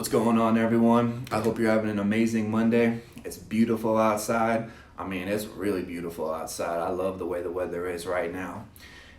What's going on, everyone? I hope you're having an amazing Monday. It's beautiful outside. I mean, it's really beautiful outside. I love the way the weather is right now.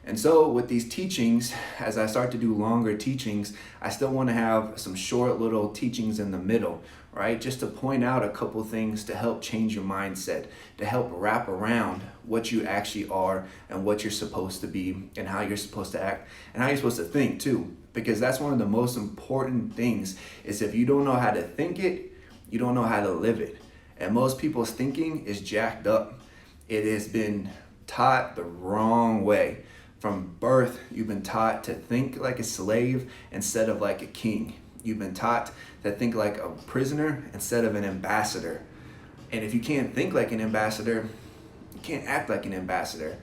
And so with these teachings, as I start to do longer teachings, I still want to have some short little teachings in the middle, right? Just to point out a couple things to help change your mindset, to help wrap around what you actually are and what you're supposed to be and how you're supposed to act and how you're supposed to think too. Because that's one of the most important things is if you don't know how to think it, you don't know how to live it. And most people's thinking is jacked up. It has been taught the wrong way. From birth, you've been taught to think like a slave instead of like a king. You've been taught to think like a prisoner instead of an ambassador. And if you can't think like an ambassador, you can't act like an ambassador.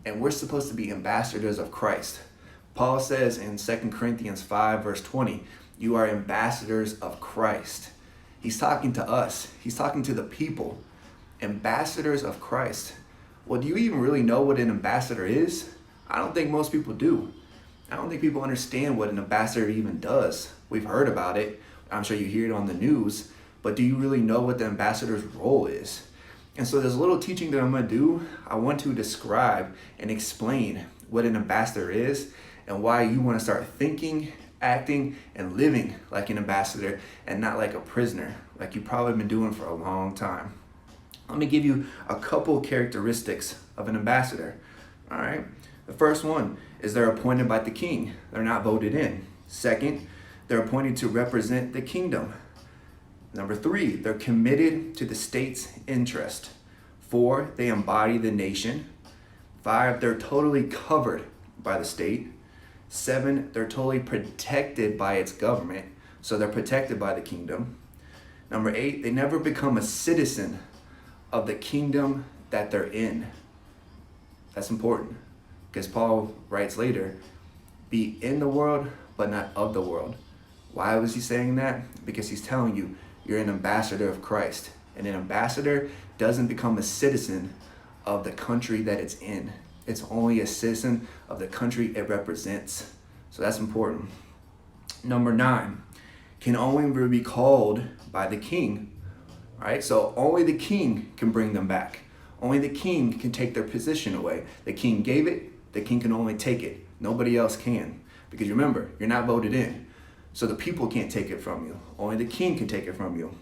And we're supposed to be ambassadors of Christ. Paul says in 2 Corinthians 5 verse 20, you are ambassadors of Christ. He's talking to us. He's talking to the people. Ambassadors of Christ. Well, do you even really know what an ambassador is? I don't think most people do. I don't think people understand what an ambassador even does. We've heard about it. I'm sure you hear it on the news, but do you really know what the ambassador's role is? And so there's a little teaching that I'm gonna do. I want to describe and explain what an ambassador is and why you wanna start thinking, acting, and living like an ambassador and not like a prisoner, like you've probably been doing for a long time. Let me give you a couple characteristics of an ambassador, all right? The first one is they're appointed by the king. They're not voted in. Second, they're appointed to represent the kingdom. Number 3, they're committed to the state's interest. 4, they embody the nation. 5, they're totally covered by the state. 7, they're totally protected by its government. So they're protected by the kingdom. Number 8, they never become a citizen of the kingdom that they're in. That's important. Because Paul writes later, be in the world, but not of the world. Why was he saying that? Because he's telling you, you're an ambassador of Christ. And an ambassador doesn't become a citizen of the country that it's in. It's only a citizen of the country it represents. So that's important. Number 9, can only be called by the king, right? So only the king can bring them back. Only the king can take their position away. The king gave it. The king can only take it. Nobody else can. Because remember, you're not voted in. So the people can't take it from you. Only the king can take it from you.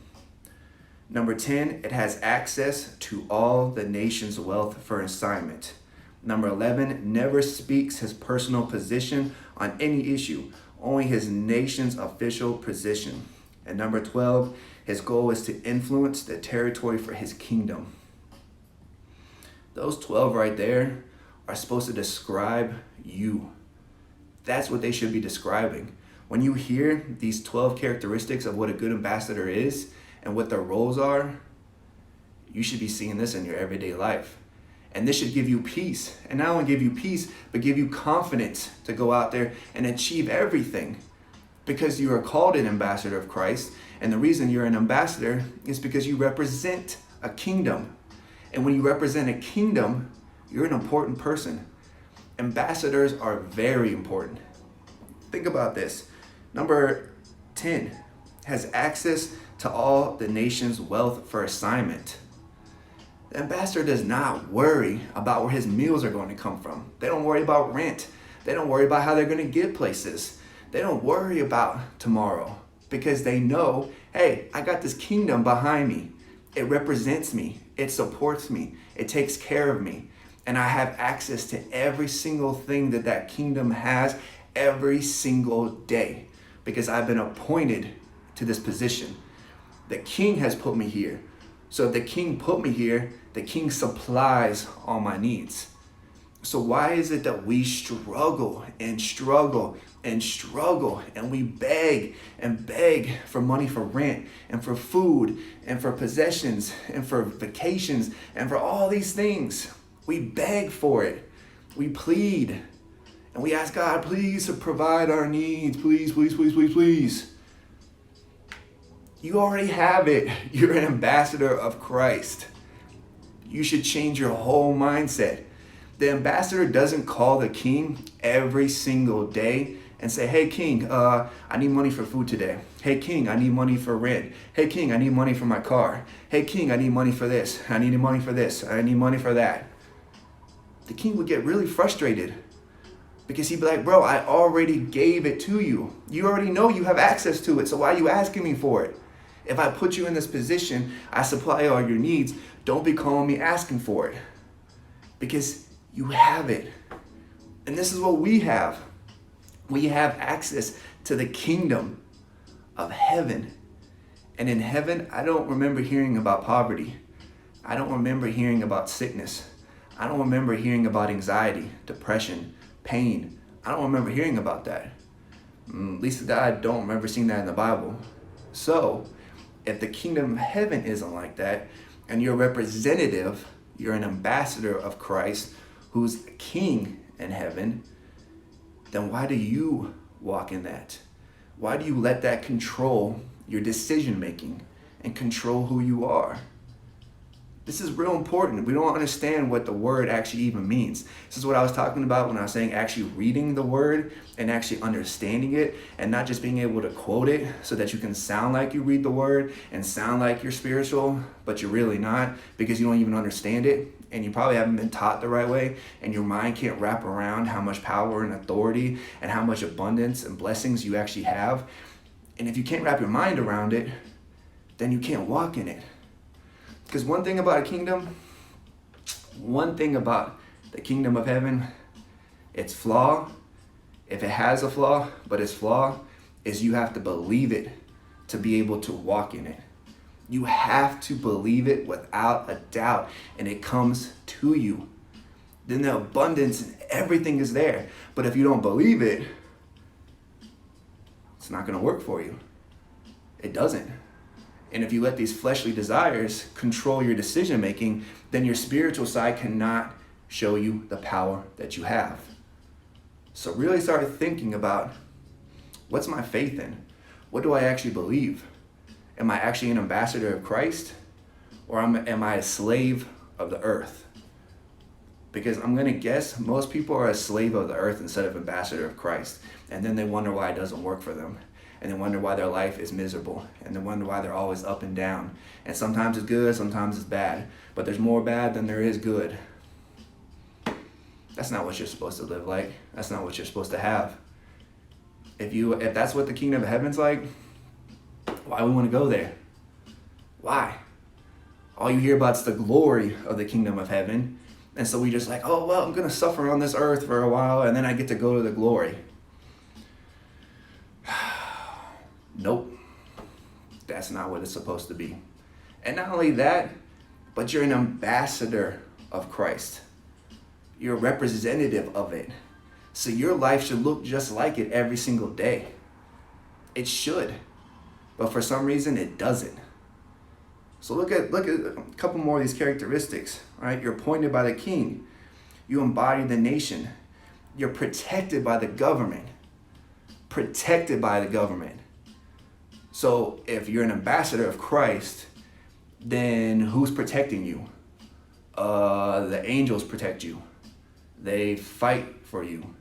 Number 10, it has access to all the nation's wealth for assignment. Number 11, never speaks his personal position on any issue, only his nation's official position. And number 12, his goal is to influence the territory for his kingdom. Those 12 right there are supposed to describe you. That's what they should be describing. When you hear these 12 characteristics of what a good ambassador is and what their roles are, you should be seeing this in your everyday life. And this should give you peace. And not only give you peace, but give you confidence to go out there and achieve everything. Because you are called an ambassador of Christ. And the reason you're an ambassador is because you represent a kingdom. And when you represent a kingdom, you're an important person. Ambassadors are very important. Think about this. Number 10 has access to all the nation's wealth for assignment. The ambassador does not worry about where his meals are going to come from. They don't worry about rent. They don't worry about how they're going to get places. They don't worry about tomorrow because they know, hey, I got this kingdom behind me. It represents me. It supports me. It takes care of me. And I have access to every single thing that that kingdom has every single day because I've been appointed to this position. The king has put me here. So if the king put me here, the king supplies all my needs. So why is it that we struggle and struggle and struggle and we beg and beg for money for rent and for food and for possessions and for vacations and for all these things? We beg for it. We plead. And we ask God, please, to provide our needs. Please, please, please, please, please. You already have it. You're an ambassador of Christ. You should change your whole mindset. The ambassador doesn't call the king every single day and say, hey, king, I need money for food today. Hey, king, I need money for rent. Hey, king, I need money for my car. Hey, king, I need money for this. I need money for this. I need money for that. The king would get really frustrated because he'd be like, bro, I already gave it to you. You already know you have access to it. So why are you asking me for it? If I put you in this position, I supply all your needs. Don't be calling me asking for it because you have it. And this is what we have. We have access to the kingdom of heaven. And in heaven, I don't remember hearing about poverty. I don't remember hearing about sickness. I don't remember hearing about anxiety, depression, pain. I don't remember hearing about that. At least I don't remember seeing that in the Bible. So, if the kingdom of heaven isn't like that, and you're a representative, you're an ambassador of Christ, who's king in heaven, then why do you walk in that? Why do you let that control your decision making and control who you are? This is real important. We don't understand what the word actually even means. This is what I was talking about when I was saying actually reading the word and actually understanding it and not just being able to quote it so that you can sound like you read the word and sound like you're spiritual, but you're really not because you don't even understand it and you probably haven't been taught the right way and your mind can't wrap around how much power and authority and how much abundance and blessings you actually have. And if you can't wrap your mind around it, then you can't walk in it. Because one thing about the kingdom of heaven, its flaw, if it has a flaw, but its flaw is you have to believe it to be able to walk in it. You have to believe it without a doubt, and it comes to you. Then the abundance and everything is there. But if you don't believe it, it's not going to work for you. It doesn't. And if you let these fleshly desires control your decision making, then your spiritual side cannot show you the power that you have. So really start thinking about, what's my faith in? What do I actually believe? Am I actually an ambassador of Christ? Or am I a slave of the earth? Because I'm going to guess most people are a slave of the earth instead of ambassador of Christ. And then they wonder why it doesn't work for them. And they wonder why their life is miserable. And they wonder why they're always up and down. And sometimes it's good, sometimes it's bad. But there's more bad than there is good. That's not what you're supposed to live like. That's not what you're supposed to have. If that's what the kingdom of heaven's like, why we want to go there? Why? All you hear about is the glory of the kingdom of heaven. And so we just like, oh, well, I'm going to suffer on this earth for a while and then I get to go to the glory. Nope. That's not what it's supposed to be. And not only that, but you're an ambassador of Christ. You're a representative of it. So your life should look just like it every single day. It should. But for some reason, it doesn't. So look at a couple more of these characteristics. All right? You're appointed by the king. You embody the nation. You're protected by the government. Protected by the government. So if you're an ambassador of Christ, then who's protecting you? The angels protect you. They fight for you.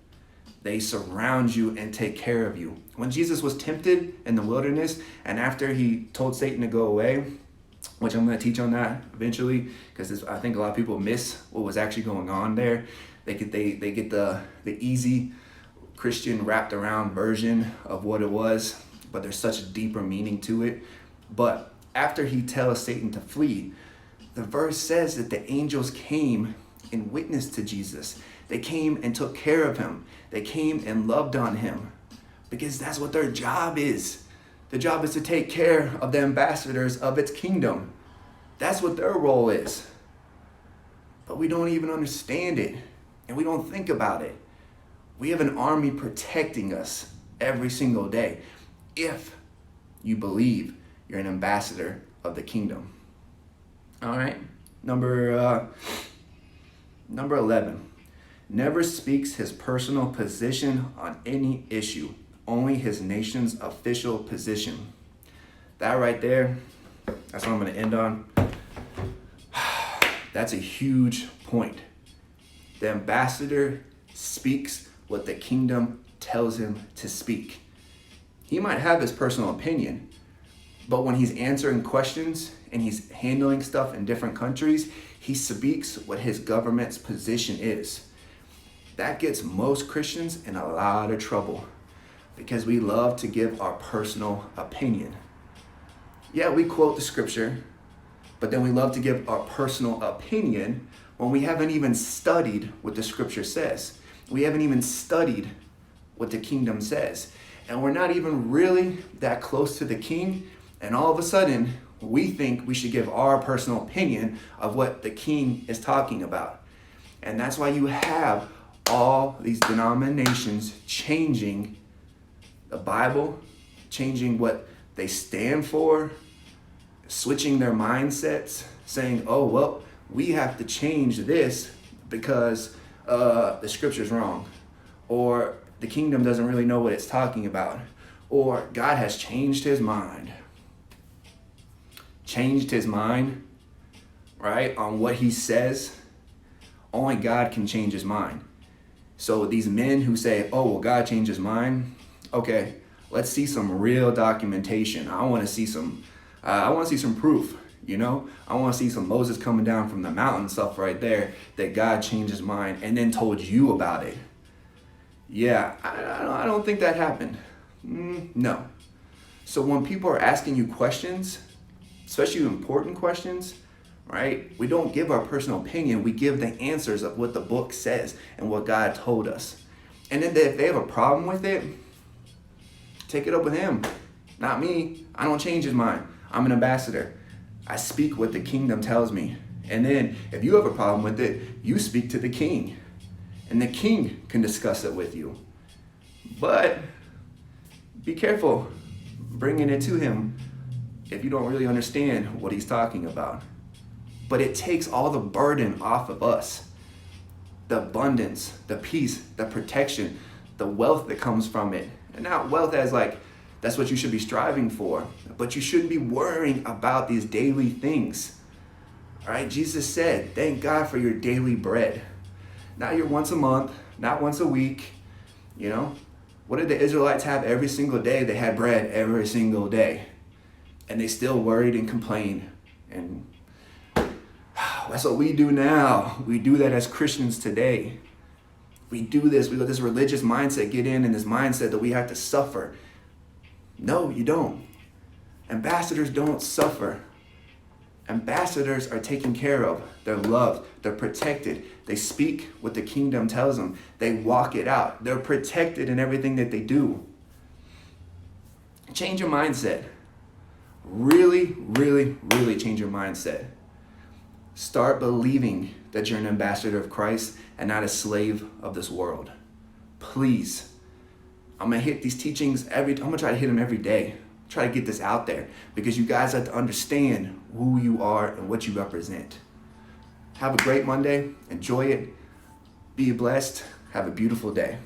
They surround you and take care of you. When Jesus was tempted in the wilderness, and after he told Satan to go away, which I'm going to teach on that eventually, because I think a lot of people miss what was actually going on there. They get the easy Christian wrapped around version of what it was, but there's such a deeper meaning to it. But after he tells Satan to flee, the verse says that the angels came and witnessed to Jesus. They came and took care of him. They came and loved on him because that's what their job is. The job is to take care of the ambassadors of its kingdom. That's what their role is. But we don't even understand it and we don't think about it. We have an army protecting us every single day if you believe you're an ambassador of the kingdom. All right, number 11. Never speaks his personal position on any issue, only his nation's official position. That right there, that's what I'm going to end on. That's a huge point. The ambassador speaks what the kingdom tells him to speak. He might have his personal opinion, but when he's answering questions and he's handling stuff in different countries, he speaks what his government's position is. That gets most Christians in a lot of trouble because we love to give our personal opinion. Yeah, we quote the scripture, but then we love to give our personal opinion when we haven't even studied what the scripture says. We haven't even studied what the kingdom says. And we're not even really that close to the king. And all of a sudden, we think we should give our personal opinion of what the king is talking about. And that's why you have all these denominations changing the Bible, changing what they stand for, switching their mindsets, saying, oh, well, we have to change this because the scripture's wrong, or the kingdom doesn't really know what it's talking about, or God has changed his mind. Changed his mind, right, on what he says. Only God can change his mind. So these men who say, oh, well, God changed his mind. Okay, let's see some real documentation. I want to see some proof, you know? I want to see some Moses coming down from the mountain stuff right there that God changed his mind and then told you about it. Yeah, I don't think that happened. No. So when people are asking you questions, especially important questions, right? We don't give our personal opinion. We give the answers of what the book says and what God told us. And then if they have a problem with it, take it up with him, not me. I don't change his mind. I'm an ambassador. I speak what the kingdom tells me. And then if you have a problem with it, you speak to the king. And the king can discuss it with you. But be careful bringing it to him if you don't really understand what he's talking about. But it takes all the burden off of us. The abundance, the peace, the protection, the wealth that comes from it. And not wealth as like, that's what you should be striving for. But you shouldn't be worrying about these daily things. All right, Jesus said, thank God for your daily bread. Not your once a month, not once a week, you know. What did the Israelites have every single day? They had bread every single day. And they still worried and complained. And that's what we do now. We do that as Christians today. We do this. We let this religious mindset get in, and this mindset that we have to suffer. No, you don't. Ambassadors don't suffer. Ambassadors are taken care of. They're loved. They're protected. They speak what the kingdom tells them. They walk it out. They're protected in everything that they do. Change your mindset. Really, really, really change your mindset. Start believing that you're an ambassador of Christ and not a slave of this world. Please. I'm going to hit these teachings I'm going to try to hit them every day. Try to get this out there because you guys have to understand who you are and what you represent. Have a great Monday. Enjoy it. Be blessed. Have a beautiful day.